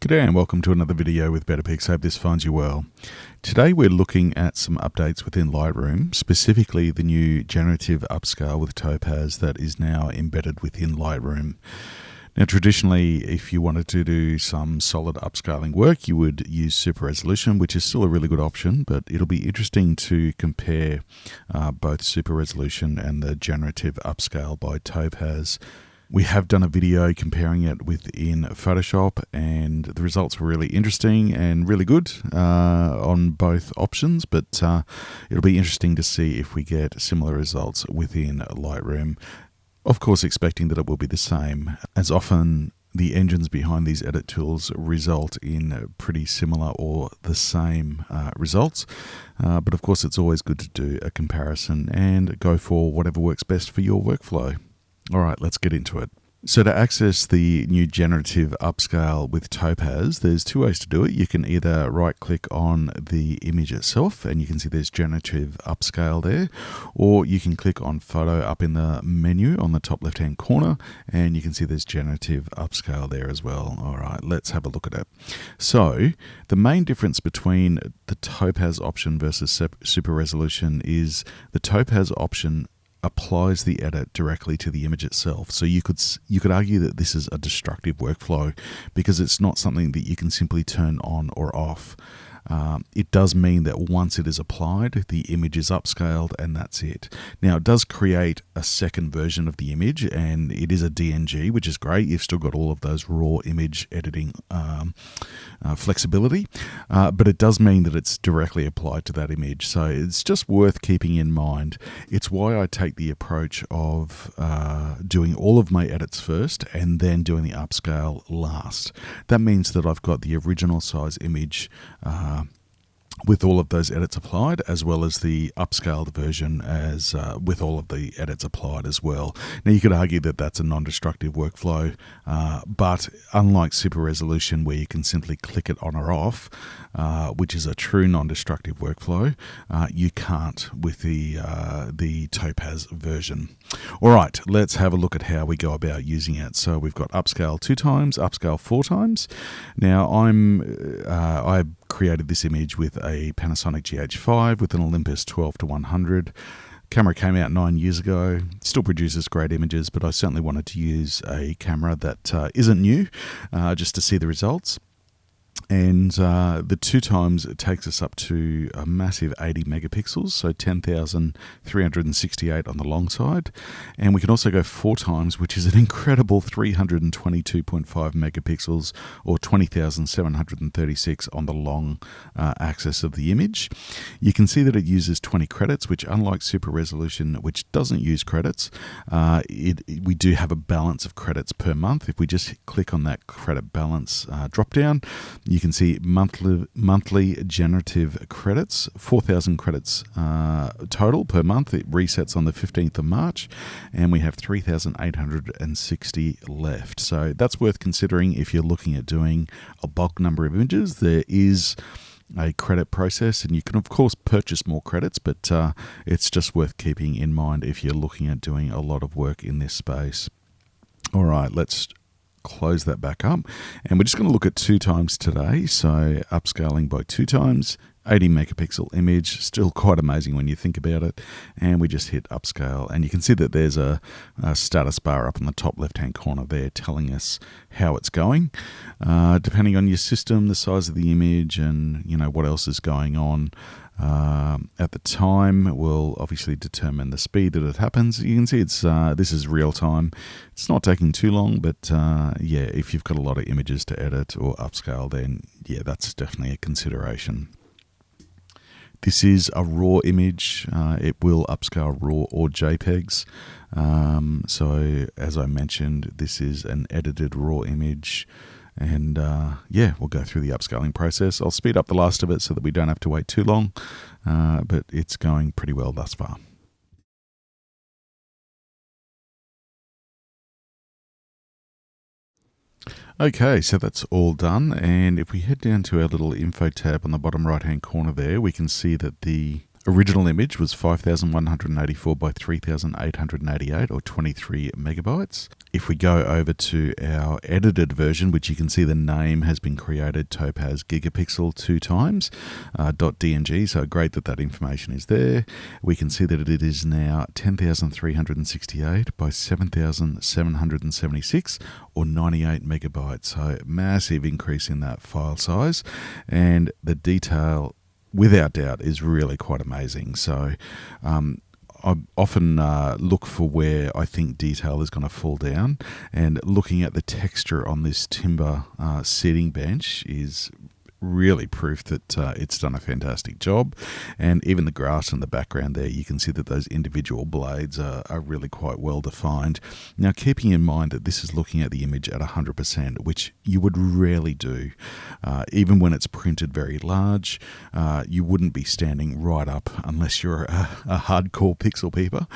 G'day and welcome to another video with BetterPix. Hope this finds you well. Today we're looking at some updates within Lightroom, specifically the new Generative Upscale with Topaz that is now embedded within Lightroom. Now traditionally, if you wanted to do some solid upscaling work, you would use Super Resolution, which is still a really good option, but it'll be interesting to compare both Super Resolution and the Generative Upscale by Topaz. We have done a video comparing it within Photoshop, and the results were really interesting and really good on both options, but it'll be interesting to see if we get similar results within Lightroom. Of course, expecting that it will be the same. As often, the engines behind these edit tools result in pretty similar or the same results. But of course, it's always good to do a comparison and go for whatever works best for your workflow. All right, let's get into it. So to access the new Generative Upscale with Topaz, there's two ways to do it. You can either right-click on the image itself, and you can see there's Generative Upscale there, or you can click on Photo up in the menu on the top left-hand corner, and you can see there's Generative Upscale there as well. All right, let's have a look at it. So the main difference between the Topaz option versus Super Resolution is the Topaz option applies the edit directly to the image itself. So you could argue that this is a destructive workflow because it's not something that you can simply turn on or off. It does mean that once it is applied, the image is upscaled and that's it. Now, it does create a second version of the image, and it is a DNG, which is great. You've still got all of those raw image editing flexibility, but it does mean that it's directly applied to that image. So it's just worth keeping in mind. It's why I take the approach of doing all of my edits first and then doing the upscale last. That means that I've got the original size image with all of those edits applied, as well as the upscaled version as with all of the edits applied as well. Now, you could argue that that's a non-destructive workflow, but unlike Super Resolution, where you can simply click it on or off, which is a true non-destructive workflow, you can't with the Topaz version. All right, let's have a look at how we go about using it. So we've got upscale 2 times, upscale 4 times. Now I created this image with a Panasonic GH5 with an Olympus 12-100. Camera came out 9 years ago, still produces great images, but I certainly wanted to use a camera that isn't new, just to see the results. And the 2 times it takes us up to a massive 80 megapixels, so 10,368 on the long side. And we can also go 4 times, which is an incredible 322.5 megapixels, or 20,736 on the long axis of the image. You can see that it uses 20 credits, which unlike Super Resolution, which doesn't use credits, we do have a balance of credits per month. If we just click on that credit balance drop down, you can see monthly generative credits, 4,000 credits total per month. It resets on the 15th of March, and we have 3,860 left. So that's worth considering if you're looking at doing a bulk number of images. There is a credit process, and you can of course purchase more credits, but it's just worth keeping in mind if you're looking at doing a lot of work in this space. All right, let's close that back up, and we're just going to look at 2 times today. So upscaling by 2 times, 80 megapixel image, still quite amazing when you think about it. And we just hit upscale, and you can see that there's a status bar up in the top left hand corner there telling us how it's going, depending on your system, the size of the image, and what else is going on. At the time will obviously determine the speed that it happens. You can see it's this is real time. It's not taking too long, but yeah, if you've got a lot of images to edit or upscale, then yeah, that's definitely a consideration. This is a raw image. It will upscale raw or JPEGs. So as I mentioned, this is an edited raw image. And yeah, we'll go through the upscaling process. I'll speed up the last of it so that we don't have to wait too long, but it's going pretty well thus far. Okay, so that's all done, and if we head down to our little info tab on the bottom right hand corner there, we can see that the original image was 5,184 by 3,888 or 23 megabytes. If we go over to our edited version, which you can see the name has been created, Topaz Gigapixel 2 times, .dng, so great that information is there. We can see that it is now 10,368 by 7,776 or 98 megabytes, so massive increase in that file size, and the detail without doubt is really quite amazing. So I often look for where I think detail is going to fall down, and looking at the texture on this timber seating bench is really proof that it's done a fantastic job. And even the grass in the background there, you can see that those individual blades are really quite well defined. Now, keeping in mind that this is looking at the image at 100%, which you would rarely do. Even when it's printed very large, you wouldn't be standing right up, unless you're a hardcore pixel peeper,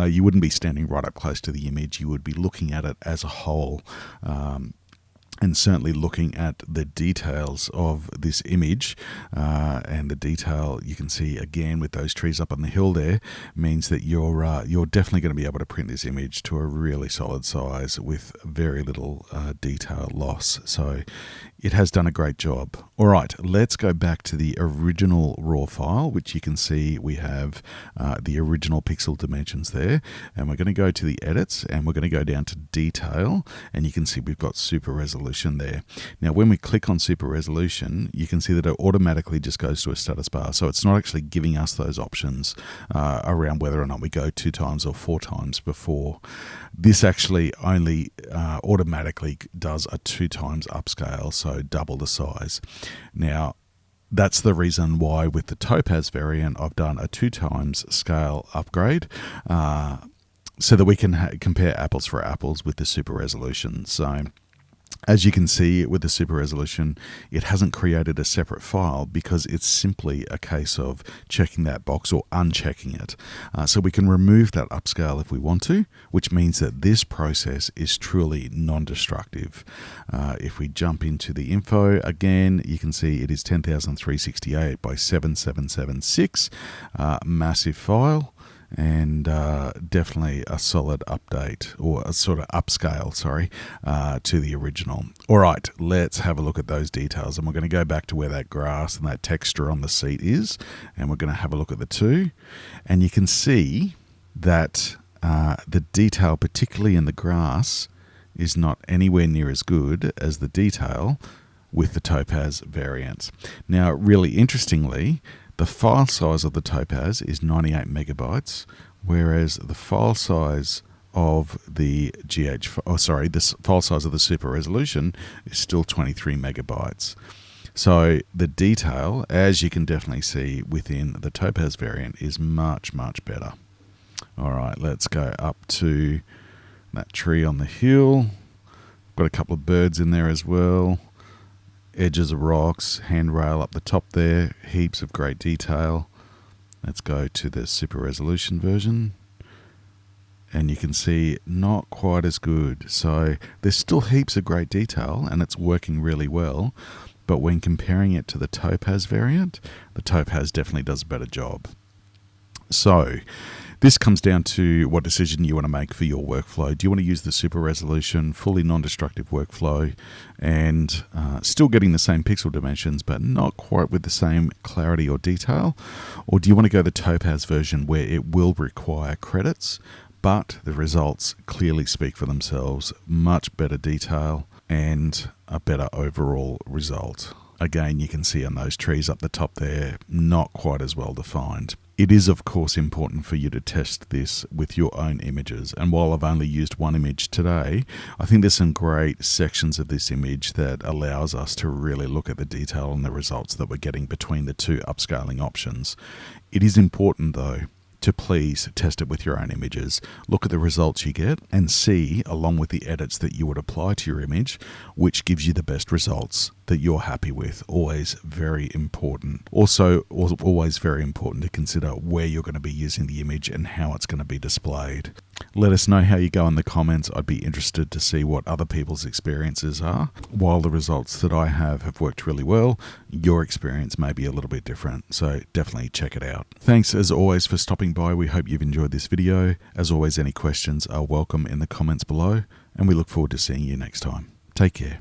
you wouldn't be standing right up close to the image. You would be looking at it as a whole. And certainly looking at the details of this image, and the detail you can see again with those trees up on the hill there, means that you're definitely going to be able to print this image to a really solid size with very little detail loss. So it has done a great job. All right, let's go back to the original raw file, which you can see we have the original pixel dimensions there. And we're going to go to the edits, and we're going to go down to detail, and you can see we've got super resolution there. Now, when we click on super resolution, you can see that it automatically just goes to a status bar. So it's not actually giving us those options around whether or not we go 2 times or 4 times before. This actually only automatically does a 2 times upscale, so double the size. Now, that's the reason why with the Topaz variant, I've done a 2 times scale upgrade, so that we can compare apples for apples with the super resolution. So as you can see with the super resolution, it hasn't created a separate file because it's simply a case of checking that box or unchecking it. So we can remove that upscale if we want to, which means that this process is truly non-destructive. If we jump into the info again, you can see it is 10,368 by 7,776, massive file. And definitely a solid update, or a sort of upscale, to the original. All right, let's have a look at those details. And we're going to go back to where that grass and that texture on the seat is, and we're going to have a look at the two. And you can see that the detail, particularly in the grass, is not anywhere near as good as the detail with the Topaz variant. Now, really interestingly, the file size of the Topaz is 98 megabytes, whereas the file size of the the file size of the super resolution is still 23 megabytes. So the detail, as you can definitely see within the Topaz variant, is much, much better. All right, let's go up to that tree on the hill. Got a couple of birds in there as well. Edges of rocks, handrail up the top there, heaps of great detail. Let's go to the super resolution version, and you can see not quite as good. So there's still heaps of great detail and it's working really well, but when comparing it to the Topaz variant, the Topaz definitely does a better job. So this comes down to what decision you want to make for your workflow. Do you want to use the super resolution, fully non-destructive workflow, and still getting the same pixel dimensions, but not quite with the same clarity or detail? Or do you want to go the Topaz version where it will require credits, but the results clearly speak for themselves, much better detail, and a better overall result? Again, you can see on those trees up the top there, not quite as well defined. It is, of course, important for you to test this with your own images. And while I've only used one image today, I think there's some great sections of this image that allows us to really look at the detail and the results that we're getting between the two upscaling options. It is important, though, to please test it with your own images. Look at the results you get and see, along with the edits that you would apply to your image, which gives you the best results. that you're happy with. Always very important. Also, always very important to consider where you're going to be using the image and how it's going to be displayed. Let us know how you go in the comments. I'd be interested to see what other people's experiences are. While the results that I have worked really well, your experience may be a little bit different, so definitely check it out. Thanks as always for stopping by. We hope you've enjoyed this video. As always, any questions are welcome in the comments below, and we look forward to seeing you next time. Take care.